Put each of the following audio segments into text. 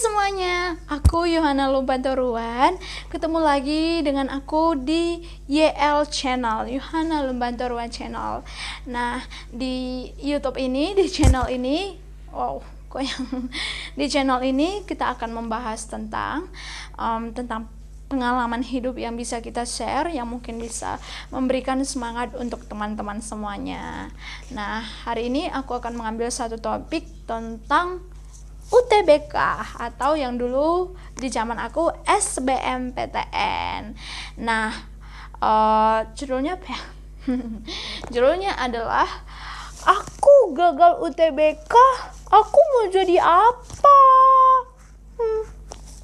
semuanya, aku Yohana Lumbantoruan. Ketemu lagi dengan aku di YL Channel, Yohana Lumbantoruan Channel. Nah, di YouTube ini, di channel ini, di channel ini kita akan membahas tentang pengalaman hidup yang bisa kita share, yang mungkin bisa memberikan semangat untuk teman-teman semuanya. Nah, hari ini aku akan mengambil satu topik tentang UTBK atau yang dulu di zaman aku SBMPTN. Nah, judulnya apa ya? Judulnya adalah aku gagal UTBK, aku mau jadi apa?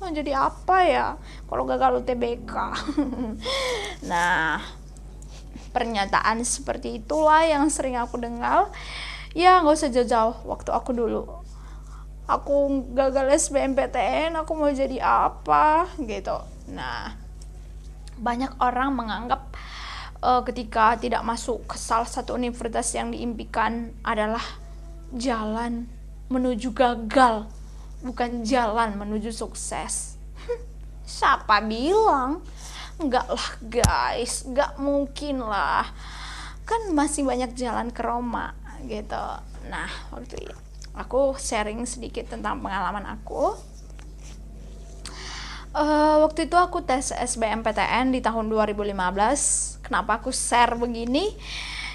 Mau jadi apa ya kalau gagal UTBK? Nah, pernyataan seperti itulah yang sering aku dengar. Ya, nggak usah jauh-jauh, waktu aku dulu aku gagal SBMPTN, aku mau jadi apa gitu. Nah, banyak orang menganggap ketika tidak masuk ke salah satu universitas yang diimpikan adalah jalan menuju gagal, bukan jalan menuju sukses. Siapa bilang? Enggak lah guys, enggak mungkin lah, kan masih banyak jalan ke Roma gitu. Nah, waktu itu aku sharing sedikit tentang pengalaman aku. Waktu itu aku tes SBMPTN di tahun 2015. Kenapa aku share begini?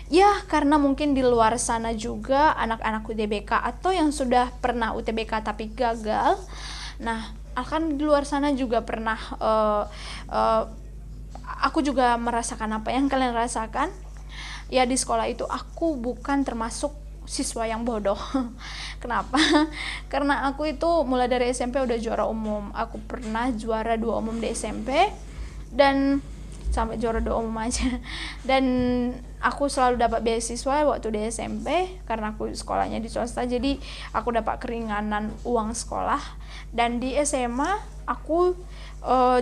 Ya, karena mungkin di luar sana juga anak-anak UTBK atau yang sudah pernah UTBK tapi gagal. Nah, akan di luar sana juga pernah aku juga merasakan apa yang kalian rasakan. Ya, di sekolah itu aku bukan termasuk siswa yang bodoh. Kenapa? Karena aku itu mulai dari SMP udah juara umum. Aku pernah juara 2 umum di SMP dan sampai juara 2 umum aja. Dan aku selalu dapat beasiswa waktu di SMP karena aku sekolahnya di swasta, jadi aku dapat keringanan uang sekolah. Dan di SMA aku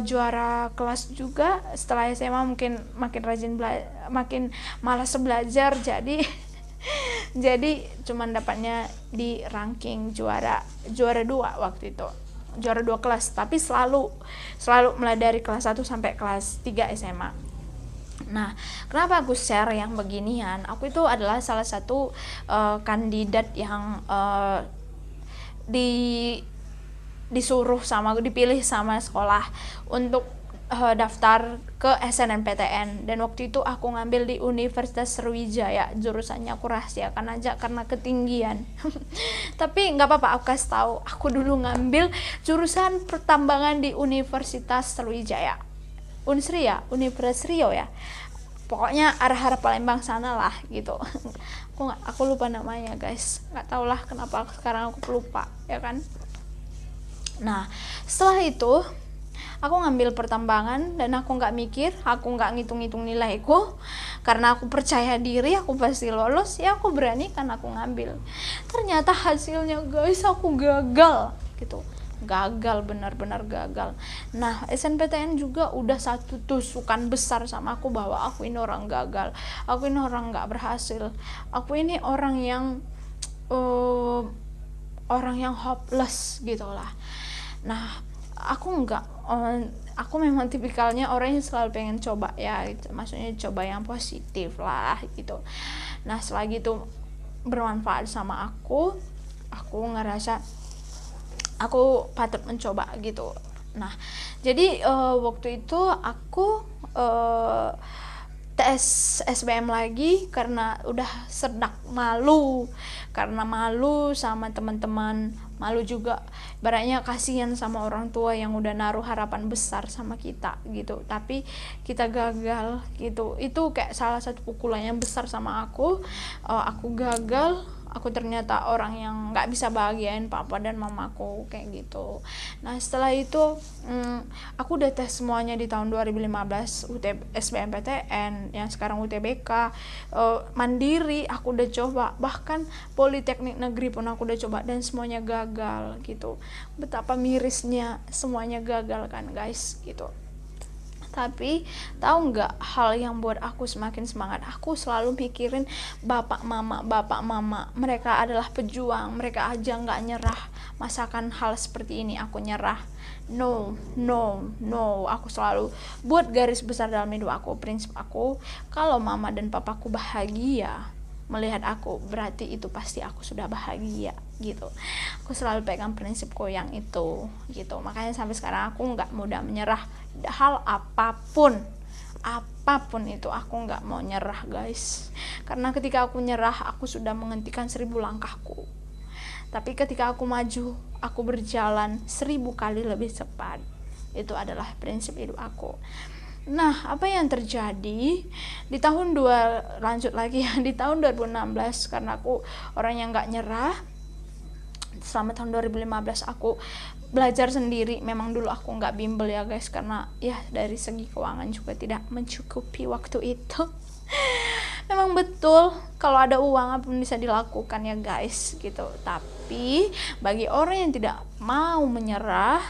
juara kelas juga. Setelah SMA mungkin makin rajin makin malas belajar, jadi cuman dapatnya di ranking juara 2 waktu itu, juara 2 kelas, tapi selalu mulai dari kelas 1 sampai kelas 3 SMA. Nah, kenapa aku share yang beginian? Aku itu adalah salah satu kandidat yang dipilih sama sekolah untuk daftar ke SNMPTN, dan waktu itu aku ngambil di Universitas Sriwijaya. Jurusannya aku rahasiakan aja karena ketinggian. Tapi nggak apa-apa, aku kasih tahu, aku dulu ngambil jurusan pertambangan di Universitas Sriwijaya. Unsri ya, Universitas Rio ya. Pokoknya arah-arah Palembang sana lah gitu. Aku lupa namanya guys. Nggak tau lah kenapa sekarang aku lupa ya kan. Nah, setelah itu aku ngambil pertambangan dan aku nggak mikir, aku nggak ngitung-ngitung nilaiku, karena aku percaya diri aku pasti lolos. Ya aku berani kan aku ngambil. Ternyata hasilnya guys, aku gagal gitu. Gagal, benar-benar gagal. Nah, SNPTN juga udah satu tusukan besar sama aku bahwa aku ini orang gagal, aku ini orang nggak berhasil, aku ini orang yang hopeless gitulah. Nah, aku memang tipikalnya orang yang selalu pengen coba ya, maksudnya coba yang positif lah gitu. Nah, selagi itu bermanfaat sama aku ngerasa aku patut mencoba gitu. Nah, jadi waktu itu aku tes SBM lagi karena udah sedak malu, karena malu sama teman-teman, malu juga baratnya kasihan sama orang tua yang udah naruh harapan besar sama kita gitu, tapi kita gagal gitu. Itu kayak salah satu pukulan yang besar sama aku. Aku gagal, aku ternyata orang yang nggak bisa bahagiain papa dan mamaku kayak gitu. Nah, setelah itu aku udah tes semuanya di tahun 2015, SBMPTN yang sekarang UTBK, mandiri aku udah coba, bahkan Politeknik Negeri pun aku udah coba dan semuanya gagal gitu. Betapa mirisnya semuanya gagal kan guys gitu. Tapi tahu nggak hal yang buat aku semakin semangat? Aku selalu mikirin bapak mama. Mereka adalah pejuang, mereka aja nggak nyerah, masakan hal seperti ini aku nyerah. No, no, no. Aku selalu buat garis besar dalam hidup aku, prinsip aku, kalau mama dan papaku bahagia melihat aku, berarti itu pasti aku sudah bahagia gitu. Aku selalu pegang prinsipku yang itu gitu. Makanya sampai sekarang aku nggak mudah menyerah hal apapun itu, aku nggak mau nyerah guys, karena ketika aku nyerah aku sudah menghentikan 1000 langkahku, tapi ketika aku maju aku berjalan 1000 kali lebih cepat. Itu adalah prinsip hidup aku. Nah, apa yang terjadi di tahun lanjut lagi ya, di tahun 2016, karena aku orang yang nggak nyerah. Selama tahun 2015 aku belajar sendiri. Memang dulu aku nggak bimbel ya guys, karena ya dari segi keuangan juga tidak mencukupi waktu itu. Memang betul, kalau ada uang apa bisa dilakukan ya guys gitu. Tapi bagi orang yang tidak mau menyerah,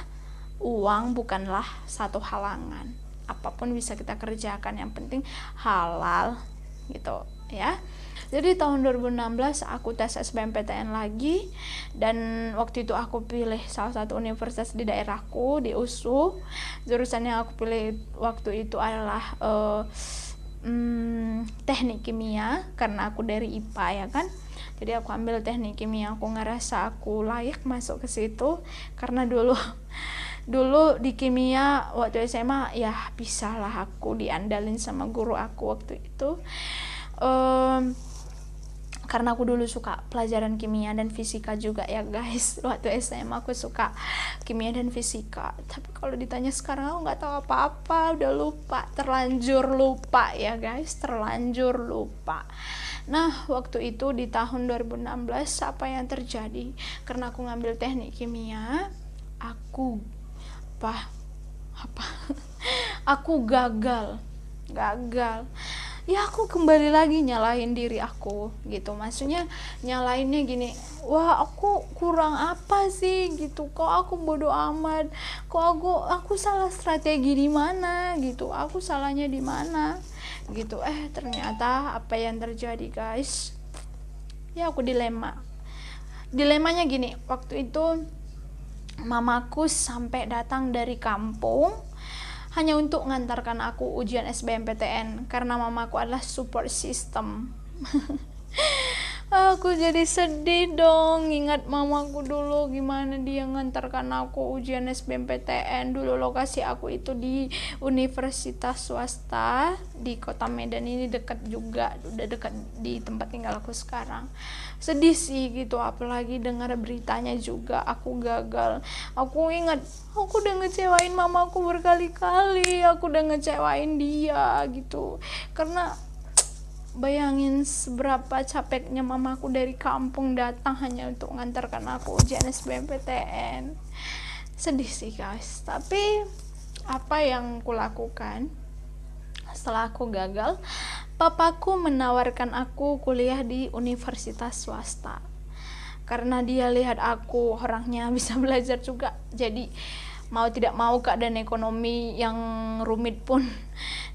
uang bukanlah satu halangan. Apapun bisa kita kerjakan, yang penting halal gitu ya. Jadi tahun 2016 aku tes SBMPTN lagi, dan waktu itu aku pilih salah satu universitas di daerahku, di USU. Jurusan yang aku pilih waktu itu adalah teknik kimia, karena aku dari IPA ya kan. Jadi aku ambil teknik kimia, aku ngerasa aku layak masuk ke situ, karena dulu di kimia waktu SMA ya bisa lah aku diandalin sama guru aku waktu itu. Karena aku dulu suka pelajaran kimia dan fisika juga ya guys. Waktu SMA aku suka kimia dan fisika. Tapi kalau ditanya sekarang aku nggak tahu apa-apa, udah lupa, terlanjur lupa ya guys, terlanjur lupa. Nah, waktu itu di tahun 2016 apa yang terjadi? Karena aku ngambil teknik kimia, aku aku gagal. Ya aku kembali lagi nyalahin diri aku gitu. Maksudnya nyalainnya gini, wah aku kurang apa sih gitu, kok aku bodoh amat, kok aku salah strategi di mana gitu, aku salahnya di mana gitu. Ternyata apa yang terjadi guys, ya aku dilemanya gini. Waktu itu mamaku sampai datang dari kampung hanya untuk mengantarkan aku ujian SBMPTN, karena mamaku adalah support system. Aku jadi sedih dong, ingat mamaku dulu gimana dia ngantarkan aku ujian SBMPTN. Dulu lokasi aku itu di universitas swasta di kota Medan, ini dekat juga, udah dekat di tempat tinggal aku sekarang. Sedih sih gitu, apalagi dengar beritanya juga aku gagal. Aku ingat aku udah ngecewain mamaku berkali-kali, aku udah ngecewain dia gitu. Karena bayangin seberapa capeknya mamaku dari kampung datang hanya untuk mengantarkan aku ujian SBMPTN. Sedih sih guys, tapi apa yang kulakukan setelah aku gagal? Papaku menawarkan aku kuliah di universitas swasta, karena dia lihat aku orangnya bisa belajar juga. Jadi mau tidak mau keadaan ekonomi yang rumit pun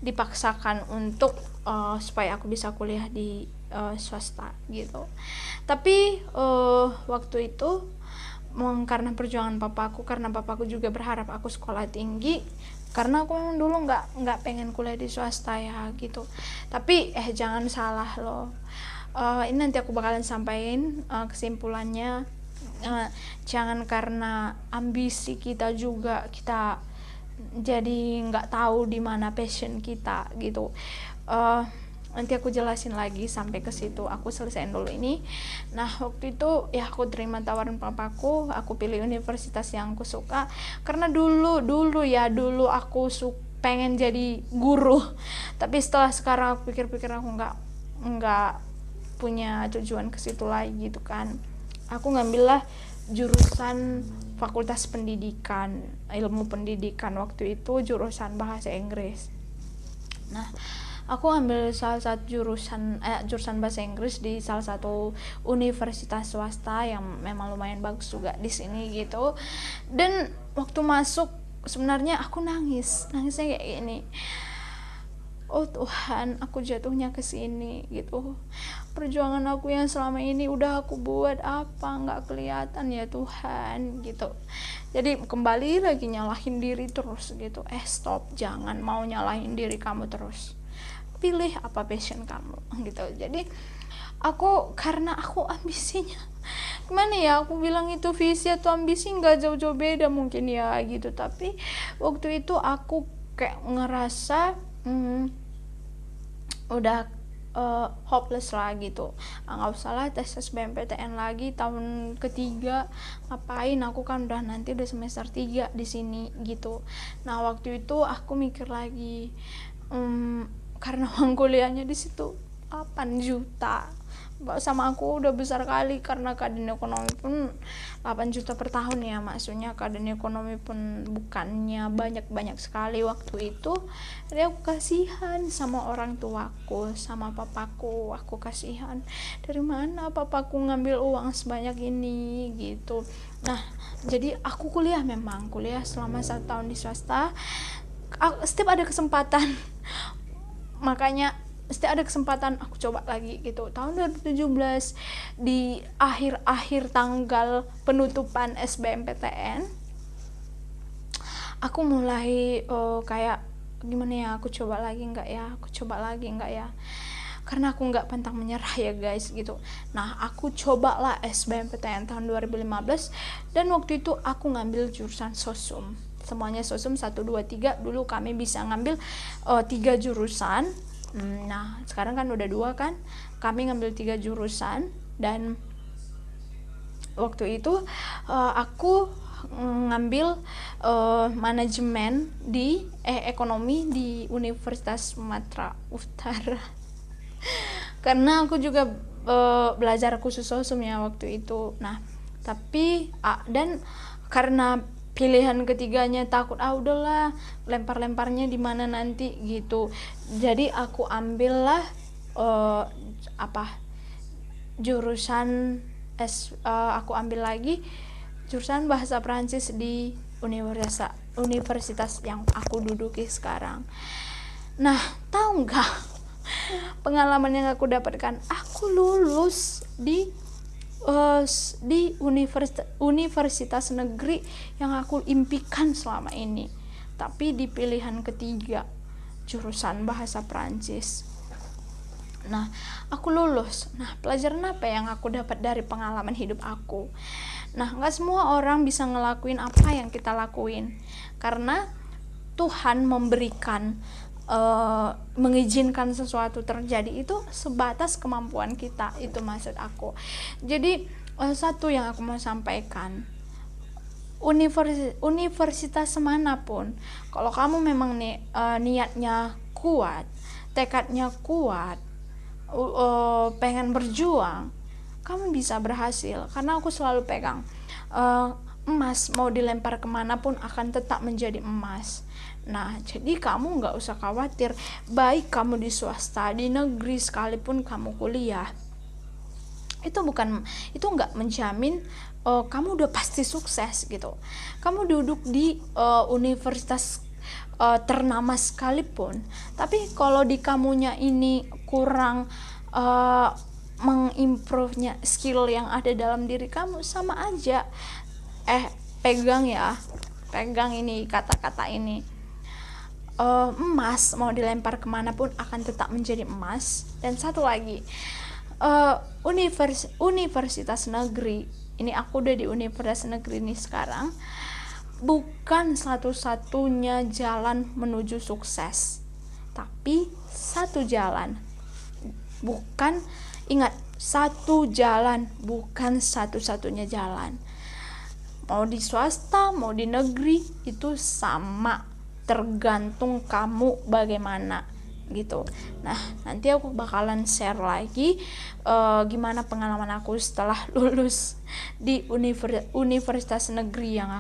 dipaksakan untuk supaya aku bisa kuliah di swasta gitu. Tapi waktu itu karena perjuangan papaku, karena papaku juga berharap aku sekolah tinggi, karena aku dulu nggak pengen kuliah di swasta ya gitu. Tapi jangan salah loh, ini nanti aku bakalan sampaikan kesimpulannya. Jangan karena ambisi kita juga kita jadi nggak tahu di mana passion kita gitu. Nanti aku jelasin lagi sampai ke situ. Aku selesaiin dulu ini. Nah, waktu itu ya aku terima tawaran papaku, aku pilih universitas yang aku suka, karena dulu aku pengen jadi guru. Tapi sekarang aku pikir-pikir, aku nggak punya tujuan ke situ lagi gitu kan. Aku ngambillah jurusan Fakultas Pendidikan, Ilmu Pendidikan, waktu itu jurusan Bahasa Inggris. Nah, aku ambil salah satu jurusan Bahasa Inggris di salah satu universitas swasta yang memang lumayan bagus juga di sini gitu. Dan waktu masuk sebenarnya aku nangisnya kayak gini. oh Tuhan, aku jatuhnya ke sini gitu. Perjuangan aku yang selama ini udah aku buat apa nggak kelihatan ya Tuhan gitu. Jadi kembali lagi nyalahin diri terus gitu. Stop, jangan mau nyalahin diri kamu terus. Pilih apa passion kamu gitu. Jadi karena aku ambisinya gimana ya, aku bilang itu visi atau ambisi nggak jauh-jauh beda mungkin ya gitu, tapi waktu itu aku kayak ngerasa udah hopeless lah gitu. Nggak usah lah tes SBMPTN lagi tahun ketiga, ngapain, aku kan nanti udah semester 3 di sini gitu. Nah waktu itu aku mikir lagi, karena uang kuliahnya di situ 8 juta sama aku udah besar kali, karena keadaan ekonomi pun 8 juta per tahun ya, maksudnya keadaan ekonomi pun bukannya banyak-banyak sekali waktu itu. Jadi aku kasihan sama orang tuaku, sama papaku, aku kasihan, dari mana papaku ngambil uang sebanyak ini gitu. Nah jadi aku memang kuliah selama 1 tahun di swasta. Setiap ada kesempatan makanya setiap ada kesempatan aku coba lagi gitu. Tahun 2017 di akhir tanggal penutupan SBMPTN, aku mulai kayak gimana ya, aku coba lagi nggak ya, karena aku nggak pantang menyerah ya guys gitu. Nah aku cobalah SBMPTN tahun 2015, dan waktu itu aku ngambil jurusan sosum, semuanya sosum 1, 2, 3. Dulu kami bisa ngambil 3 jurusan. Nah sekarang kan udah 2 kan, kami ngambil 3 jurusan. Dan waktu itu aku ngambil manajemen di ekonomi di Universitas Sumatera Utara karena aku juga belajar khusus sosum ya waktu itu. Nah tapi dan karena pilihan ketiganya takut udahlah lempar-lemparnya di mana nanti gitu, jadi aku ambillah jurusan aku ambil lagi jurusan bahasa Prancis di universitas yang aku duduki sekarang. Nah tahu nggak pengalaman yang aku dapatkan, aku lulus di universitas negeri yang aku impikan selama ini, tapi di pilihan ketiga jurusan bahasa Prancis. Nah aku lulus. Nah pelajaran apa yang aku dapat dari pengalaman hidup aku? Nah nggak semua orang bisa ngelakuin apa yang kita lakuin, karena Tuhan memberikan mengizinkan sesuatu terjadi itu sebatas kemampuan kita, itu maksud aku. Jadi satu yang aku mau sampaikan, universitas manapun, kalau kamu memang niatnya kuat, tekadnya kuat, pengen berjuang, kamu bisa berhasil. Karena aku selalu pegang emas mau dilempar kemanapun akan tetap menjadi emas. Nah jadi kamu nggak usah khawatir, baik kamu di swasta, di negeri sekalipun kamu kuliah, itu nggak menjamin kamu udah pasti sukses gitu. Kamu duduk di universitas ternama sekalipun, tapi kalau di kamunya ini kurang mengimprove-nya skill yang ada dalam diri kamu, sama aja. Pegang ini kata-kata ini, emas mau dilempar kemanapun akan tetap menjadi emas. Dan satu lagi, universitas negeri ini, aku udah di universitas negeri ini sekarang, bukan satu-satunya jalan menuju sukses, tapi satu jalan. Satu jalan, bukan satu-satunya jalan. Mau di swasta, mau di negeri, itu sama, tergantung kamu bagaimana gitu. Nah nanti aku bakalan share lagi gimana pengalaman aku setelah lulus di universitas negeri yang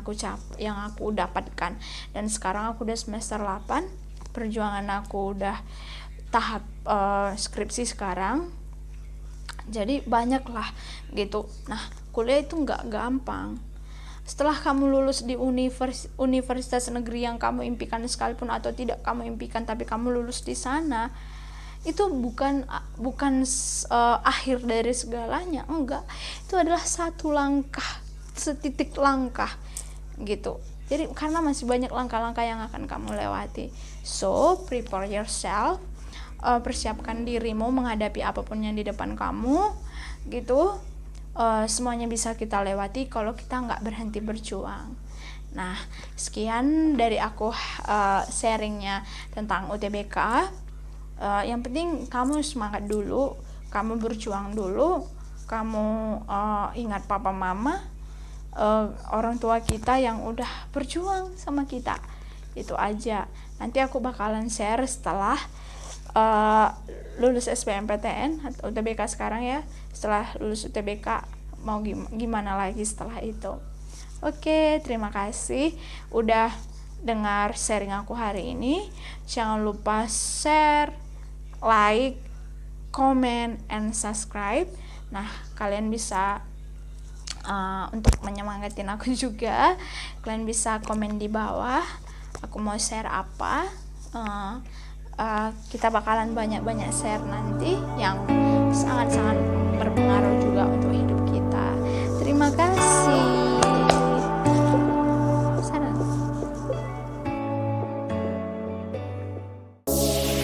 aku dapatkan. Dan sekarang aku udah semester 8, perjuangan aku udah tahap skripsi sekarang, jadi banyak lah gitu. Nah kuliah itu nggak gampang, Setelah kamu lulus di universitas negeri yang kamu impikan sekalipun atau tidak kamu impikan, tapi kamu lulus di sana, itu bukan akhir dari segalanya, enggak. Itu adalah satu langkah, setitik langkah gitu. Jadi karena masih banyak langkah-langkah yang akan kamu lewati. So prepare yourself, persiapkan dirimu menghadapi apapun yang di depan kamu gitu. Semuanya bisa kita lewati kalau kita nggak berhenti berjuang. Nah, sekian dari aku sharingnya tentang UTBK. Yang penting kamu semangat dulu, kamu berjuang dulu, kamu ingat papa mama, orang tua kita yang udah berjuang sama kita. Itu aja. Nanti aku bakalan share setelah lulus SBMPTN atau UTBK sekarang ya. Setelah lulus UTBK mau gimana lagi setelah itu. Oke, terima kasih udah dengar sharing aku hari ini. Jangan lupa share, like, comment, and subscribe. Nah, kalian bisa untuk menyemangatin aku juga, kalian bisa komen di bawah aku mau share apa. Kita bakalan banyak-banyak share nanti yang sangat-sangat